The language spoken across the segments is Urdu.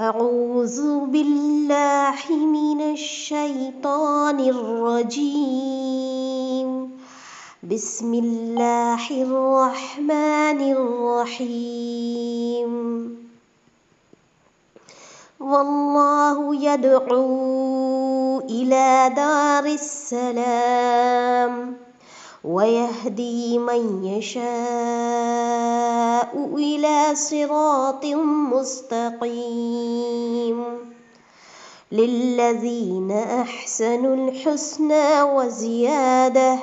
أعوذ بالله من الشيطان الرجيم بسم الله الرحمن الرحيم والله يدعو إلى دار السلام ويهدي من يشاء إلى صراط مستقيم للذين أحسنوا الحسنى وزيادة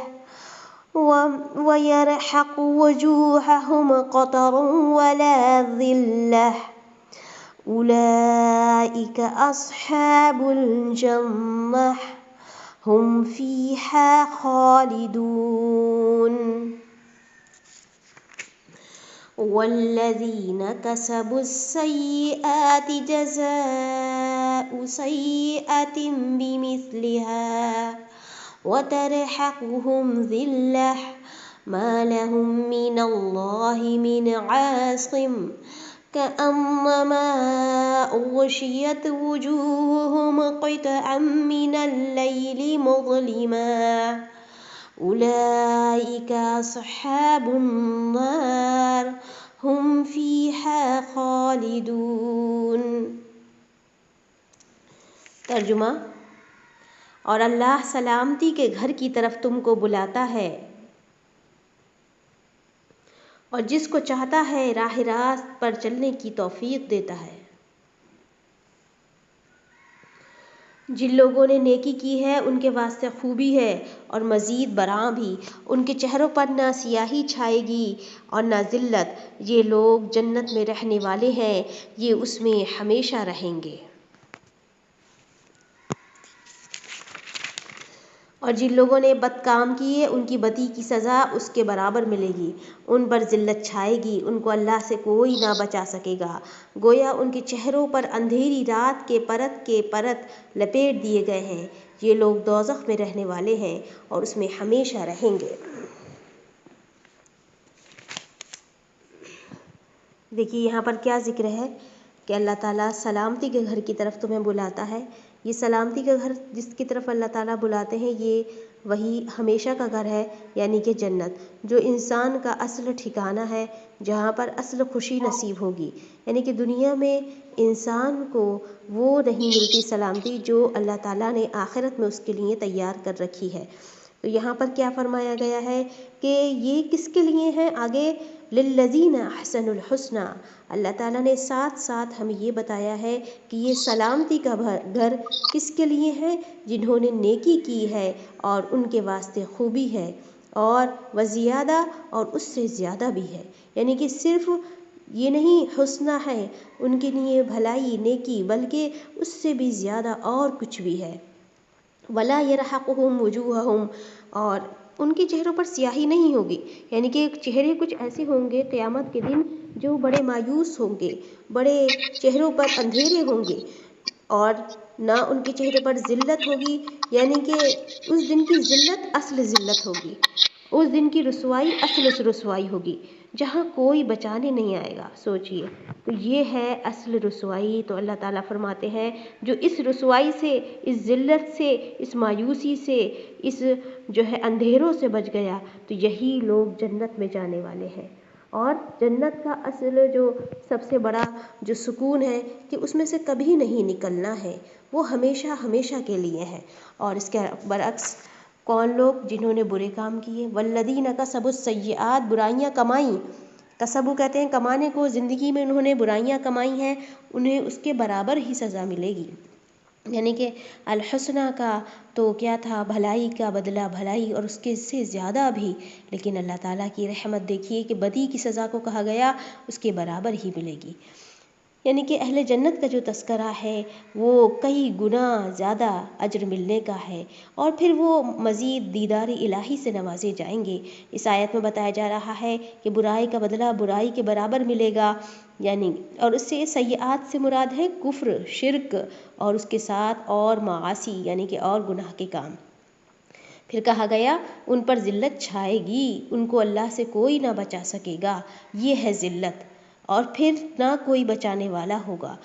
ويرحق وجوههم قتر ولا ذلة أولئك أصحاب الجنة هم فيها خالدون والذين كسبوا السيئات جزاء سيئة بمثلها وترحقهم ذلة ما لهم من الله من عاصم كأنما أغشيت وجوههم قطعا من الليل مظلما أولئك أصحاب النار هم فيها خالدون۔ ترجمہ: اور اللہ سلامتی کے گھر کی طرف تم کو بلاتا ہے اور جس کو چاہتا ہے راہ راست پر چلنے کی توفیق دیتا ہے۔ جن لوگوں نے نیکی کی ہے ان کے واسطے خوبی ہے اور مزید برآں بھی، ان کے چہروں پر نہ سیاہی چھائے گی اور نہ ذلت، یہ لوگ جنت میں رہنے والے ہیں، یہ اس میں ہمیشہ رہیں گے۔ اور جن لوگوں نے بد کام کیے ان کی بدی کی سزا اس کے برابر ملے گی، ان پر ذلت چھائے گی، ان کو اللہ سے کوئی نہ بچا سکے گا، گویا ان کے چہروں پر اندھیری رات کے پرت لپیٹ دیے گئے ہیں، یہ لوگ دوزخ میں رہنے والے ہیں اور اس میں ہمیشہ رہیں گے۔ دیکھیے یہاں پر کیا ذکر ہے کہ اللہ تعالیٰ سلامتی کے گھر کی طرف تمہیں بلاتا ہے۔ یہ سلامتی کا گھر جس کی طرف اللہ تعالیٰ بلاتے ہیں یہ وہی ہمیشہ کا گھر ہے، یعنی کہ جنت، جو انسان کا اصل ٹھکانہ ہے، جہاں پر اصل خوشی نصیب ہوگی۔ یعنی کہ دنیا میں انسان کو وہ نہیں ملتی سلامتی جو اللہ تعالیٰ نے آخرت میں اس کے لیے تیار کر رکھی ہے۔ تو یہاں پر کیا فرمایا گیا ہے کہ یہ کس کے لیے ہے؟ آگے للذین احسنوا الحسنی، اللہ تعالیٰ نے ساتھ ساتھ ہمیں یہ بتایا ہے کہ یہ سلامتی کا گھر کس کے لیے ہے؟ جنہوں نے نیکی کی ہے اور ان کے واسطے خوبی ہے اور وزیادہ اور اس سے زیادہ بھی ہے، یعنی کہ صرف یہ نہیں حسنہ ہے ان کے لیے بھلائی نیکی، بلکہ اس سے بھی زیادہ اور کچھ بھی ہے۔ ولا يرحقهم وجوههم، اور ان کے چہروں پر سیاہی نہیں ہوگی، یعنی کہ چہرے کچھ ایسے ہوں گے قیامت کے دن جو بڑے مایوس ہوں گے، بڑے چہروں پر اندھیرے ہوں گے، اور نہ ان کے چہرے پر ذلت ہوگی، یعنی کہ اس دن کی ذلت اصل ذلت ہوگی، اس دن کی رسوائی اصل رسوائی ہوگی جہاں کوئی بچانے نہیں آئے گا۔ سوچئے، تو یہ ہے اصل رسوائی۔ تو اللہ تعالیٰ فرماتے ہیں جو اس رسوائی سے، اس ذلت سے، اس مایوسی سے، اس جو ہے اندھیروں سے بچ گیا تو یہی لوگ جنت میں جانے والے ہیں۔ اور جنت کا اصل جو سب سے بڑا جو سکون ہے کہ اس میں سے کبھی نہیں نکلنا ہے، وہ ہمیشہ ہمیشہ کے لیے ہے۔ اور اس کے برعکس کون لوگ؟ جنہوں نے برے کام کیے، والذین کسبوا السیئات، برائیاں کمائیں، کسبو کہتے ہیں کمانے کو، زندگی میں انہوں نے برائیاں کمائی ہیں، انہیں اس کے برابر ہی سزا ملے گی۔ یعنی کہ الحسنہ کا تو کیا تھا؟ بھلائی کا بدلہ بھلائی اور اس کے سے زیادہ بھی، لیکن اللہ تعالیٰ کی رحمت دیکھیے کہ بدی کی سزا کو کہا گیا اس کے برابر ہی ملے گی۔ یعنی کہ اہل جنت کا جو تذکرہ ہے وہ کئی گنا زیادہ اجر ملنے کا ہے، اور پھر وہ مزید دیدار الہی سے نوازے جائیں گے۔ اس آیت میں بتایا جا رہا ہے کہ برائی کا بدلہ برائی کے برابر ملے گا، یعنی اور اس سے سیئات سے مراد ہے کفر، شرک اور اس کے ساتھ اور معاصی، یعنی کہ اور گناہ کے کام۔ پھر کہا گیا ان پر ذلت چھائے گی، ان کو اللہ سے کوئی نہ بچا سکے گا، یہ ہے ذلت، اور پھر نہ کوئی بچانے والا ہوگا۔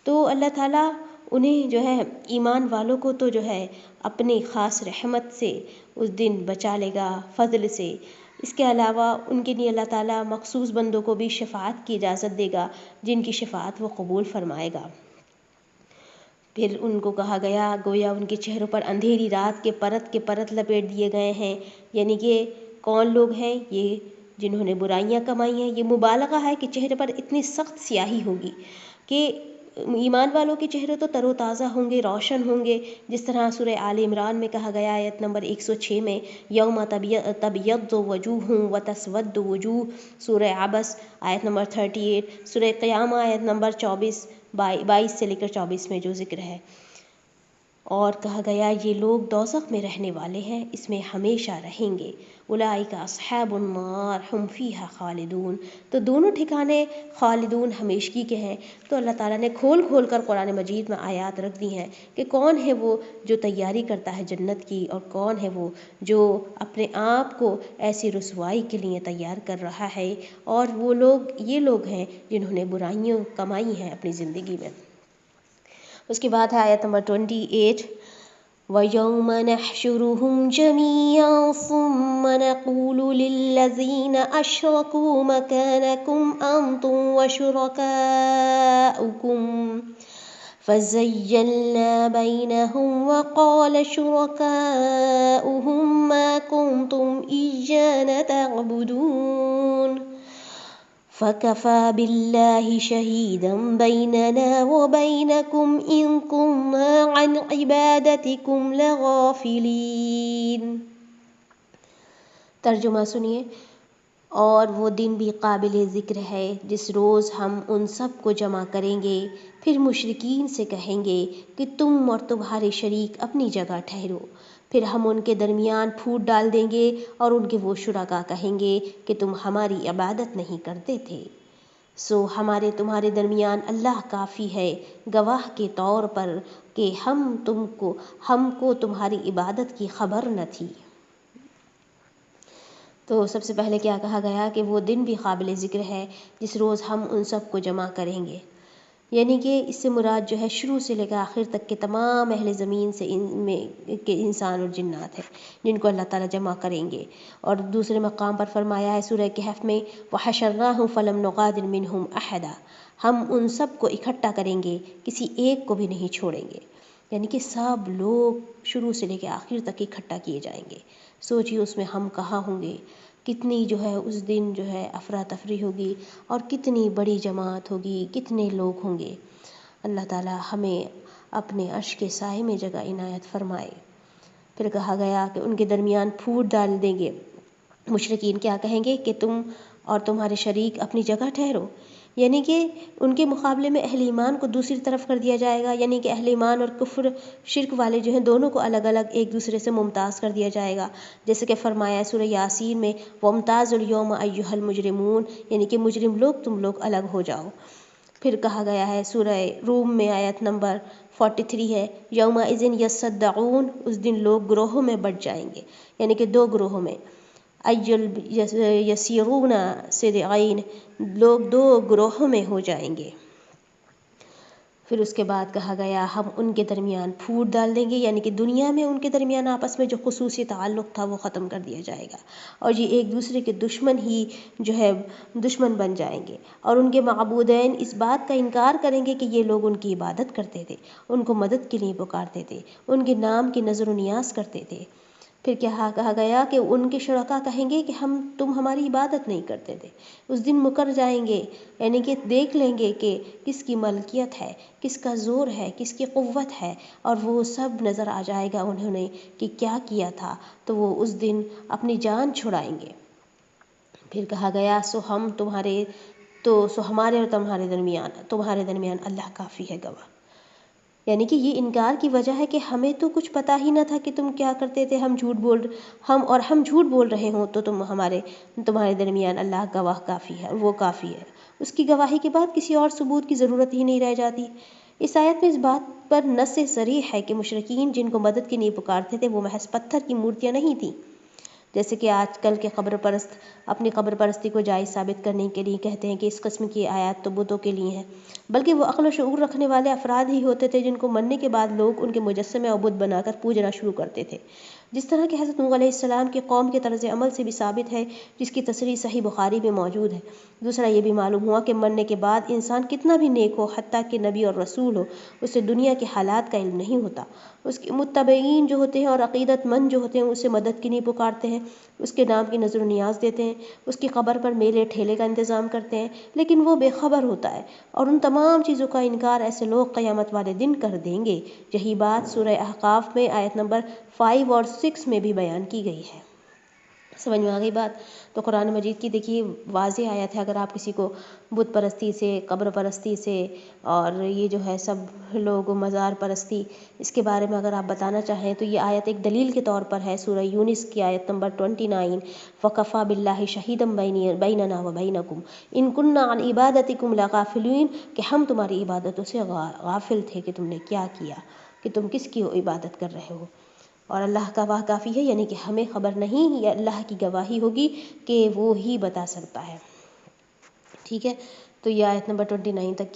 تو اللہ تعالیٰ انہیں جو ہے ایمان والوں کو تو جو ہے اپنی خاص رحمت سے اس دن بچا لے گا، فضل سے۔ اس کے علاوہ ان کے لیے اللہ تعالیٰ مخصوص بندوں کو بھی شفاعت کی اجازت دے گا، جن کی شفاعت وہ قبول فرمائے گا۔ پھر ان کو کہا گیا گویا ان کے چہروں پر اندھیری رات کے پرت لپیٹ دیے گئے ہیں، یعنی کہ کون لوگ ہیں یہ؟ جنہوں نے برائیاں کمائی ہیں۔ یہ مبالغہ ہے کہ چہرے پر اتنی سخت سیاہی ہوگی کہ ایمان والوں کے چہرے تو تر و تازہ ہوں گے، روشن ہوں گے، جس طرح سورہ آل عمران میں کہا گیا آیت نمبر 106 میں یوم تبیض وجوہ وتسود وجوہ، سورہ عبس آیت نمبر 38، سورہ قیامہ آیت نمبر 22 سے لے کر 24 میں جو ذکر ہے۔ اور کہا گیا یہ لوگ دوزخ میں رہنے والے ہیں، اس میں ہمیشہ رہیں گے۔ اولئک اصحاب النار ہم فیہا خالدون، تو دونوں ٹھکانے خالدون ہمیشگی کے ہیں۔ تو اللہ تعالیٰ نے کھول کھول کر قرآن مجید میں آیات رکھ دی ہیں کہ کون ہے وہ جو تیاری کرتا ہے جنت کی، اور کون ہے وہ جو اپنے آپ کو ایسی رسوائی کے لیے تیار کر رہا ہے، اور وہ لوگ یہ لوگ ہیں جنہوں نے برائیاں کمائی ہیں اپنی زندگی میں۔ اس کے بعد ہے آیت نمبر 28، وَيَوْمَ نَحْشُرُهُمْ جَمِيعًا ثُمَّ نَقُولُ لِلَّذِينَ أَشْرَكُوا مَكَانَكُمْ أَنْتُمْ وَشُرَكَاؤُكُمْ فَزَيَّلْنَا بَيْنَهُمْ وَقَالَ شُرَكَاؤُهُمْ مَا كُنْتُمْ إِيَّانَا تَعْبُدُونَ فَكَفَى بِاللَّهِ شَهِيدًا بَيْنَنَا وَبَيْنَكُمْ إِن كُنَّا عَنْ عِبَادَتِكُمْ لَغَافِلِينَ۔ ترجمہ سنیے۔ اور وہ دن بھی قابل ذکر ہے جس روز ہم ان سب کو جمع کریں گے، پھر مشرکین سے کہیں گے کہ تم اور تمہارے شریک اپنی جگہ ٹھہرو، پھر ہم ان کے درمیان پھوٹ ڈال دیں گے، اور ان کے وہ شرکا کہیں گے کہ تم ہماری عبادت نہیں کرتے تھے، سو ہمارے تمہارے درمیان اللہ کافی ہے گواہ کے طور پر کہ ہم کو تمہاری عبادت کی خبر نہ تھی۔ تو سب سے پہلے کیا کہا گیا کہ وہ دن بھی قابل ذکر ہے جس روز ہم ان سب کو جمع کریں گے، یعنی کہ اس سے مراد جو ہے شروع سے لے کر آخر تک کے تمام اہل زمین سے کے انسان اور جنات ہیں جن کو اللہ تعالیٰ جمع کریں گے۔ اور دوسرے مقام پر فرمایا ہے سورہ کہف میں وَحَشَرْنَاهُمْ فَلَمْ نُغَادِرْ مِنْهُمْ أَحَدًا، ہم ان سب کو اکٹھا کریں گے، کسی ایک کو بھی نہیں چھوڑیں گے، یعنی کہ سب لوگ شروع سے لے کے آخر تک اکٹھا کیے جائیں گے۔ سوچیے اس میں ہم کہاں ہوں گے، کتنی جو ہے اس دن جو ہے افراتفری ہوگی، اور کتنی بڑی جماعت ہوگی، کتنے لوگ ہوں گے۔ اللہ تعالیٰ ہمیں اپنے عرش کے سائے میں جگہ عنایت فرمائے۔ پھر کہا گیا کہ ان کے درمیان پھوٹ ڈال دیں گے، مشرکین کیا کہیں گے کہ تم اور تمہارے شریک اپنی جگہ ٹھہرو، یعنی کہ ان کے مقابلے میں اہل ایمان کو دوسری طرف کر دیا جائے گا، یعنی کہ اہل ایمان اور کفر شرک والے جو ہیں دونوں کو الگ الگ ایک دوسرے سے ممتاز کر دیا جائے گا، جیسے کہ فرمایا سورہ یاسین میں وَامْتَازُوا الْيَوْمَ أَيُّهَا الْمُجْرِمُونَ، یعنی کہ مجرم لوگ تم لوگ الگ ہو جاؤ۔ پھر کہا گیا ہے سورہ روم میں آیت نمبر 43 ہے یومئذ یصدعون، اس دن لوگ گروہوں میں بٹ جائیں گے، یعنی کہ دو گروہوں میں، یسیرون صدعین، لوگ دو گروہوں میں ہو جائیں گے۔ پھر اس کے بعد کہا گیا ہم ان کے درمیان پھوٹ ڈال دیں گے، یعنی کہ دنیا میں ان کے درمیان آپس میں جو خصوصی تعلق تھا وہ ختم کر دیا جائے گا، اور یہ ایک دوسرے کے دشمن ہی جو ہے دشمن بن جائیں گے، اور ان کے معبودین اس بات کا انکار کریں گے کہ یہ لوگ ان کی عبادت کرتے تھے، ان کو مدد کے لیے پکارتے تھے، ان کے نام کی نظر و نیاز کرتے تھے۔ پھر کیا کہا گیا کہ ان کے شرکا کہیں گے کہ تم ہماری عبادت نہیں کرتے تھے۔ اس دن مکر جائیں گے، یعنی کہ دیکھ لیں گے کہ کس کی ملکیت ہے، کس کا زور ہے، کس کی قوت ہے، اور وہ سب نظر آ جائے گا انہوں نے کہ کیا کیا تھا، تو وہ اس دن اپنی جان چھڑائیں گے۔ پھر کہا گیا سو ہمارے اور تمہارے درمیان اللہ کافی ہے گواہ، یعنی کہ یہ انکار کی وجہ ہے کہ ہمیں تو کچھ پتہ ہی نہ تھا کہ تم کیا کرتے تھے، ہم جھوٹ بول رہے ہوں تو تمہارے درمیان اللہ گواہ کافی ہے، وہ کافی ہے، اس کی گواہی کے بعد کسی اور ثبوت کی ضرورت ہی نہیں رہ جاتی۔ اس آیت میں اس بات پر نص صریح ہے کہ مشرکین جن کو مدد کے لیے پکارتے تھے وہ محض پتھر کی مورتیاں نہیں تھیں، جیسے کہ آج کل کے قبر پرست اپنی قبر پرستی کو جائز ثابت کرنے کے لیے کہتے ہیں کہ اس قسم کی آیات تو بتوں کے لیے ہیں، بلکہ وہ عقل و شعور رکھنے والے افراد ہی ہوتے تھے جن کو مرنے کے بعد لوگ ان کے مجسمے اور بت بنا کر پوجنا شروع کرتے تھے، جس طرح کہ حضرت نوح علیہ السلام کی قوم کے طرز عمل سے بھی ثابت ہے، جس کی تصریح صحیح بخاری میں موجود ہے۔ دوسرا یہ بھی معلوم ہوا کہ مرنے کے بعد انسان کتنا بھی نیک ہو، حتیٰ کہ نبی اور رسول ہو، اسے دنیا کے حالات کا علم نہیں ہوتا۔ اس کے متبعین جو ہوتے ہیں اور عقیدت مند جو ہوتے ہیں اسے مدد کی نہیں پکارتے ہیں، اس کے نام کی نظر و نیاز دیتے ہیں، اس کی قبر پر میلے ٹھیلے کا انتظام کرتے ہیں، لیکن وہ بے خبر ہوتا ہے، اور ان تمام چیزوں کا انکار ایسے لوگ قیامت والے دن کر دیں گے۔ یہی بات سورہ احقاف میں آیت نمبر 5 اور 6 میں بھی بیان کی گئی ہے۔ سمجھ میں آ گئی بات؟ تو قرآن مجید کی دیکھیے واضح آیت ہے، اگر آپ کسی کو بت پرستی سے، قبر پرستی سے، اور یہ جو ہے سب لوگ مزار پرستی، اس کے بارے میں اگر آپ بتانا چاہیں تو یہ آیت ایک دلیل کے طور پر ہے۔ سورہ یونس کی آیت نمبر 29، وَكَفَى بِاللَّهِ شَهِيدًا بَيْنَنَا وَبَيْنَكُمْ إِن كُنَّا عَنْ عِبَادَتِكُمْ لَغَافِلِينَ، کہ ہم تمہاری عبادتوں سے غافل تھے کہ تم نے کیا کیا، کہ تم کس کی عبادت کر رہے ہو، اور اللہ کا گواہ کافی ہے، یعنی کہ ہمیں خبر نہیں، یہ اللہ کی گواہی ہوگی کہ وہ ہی بتا سکتا ہے۔ ٹھیک ہے، تو یہ آیت نمبر 29 تک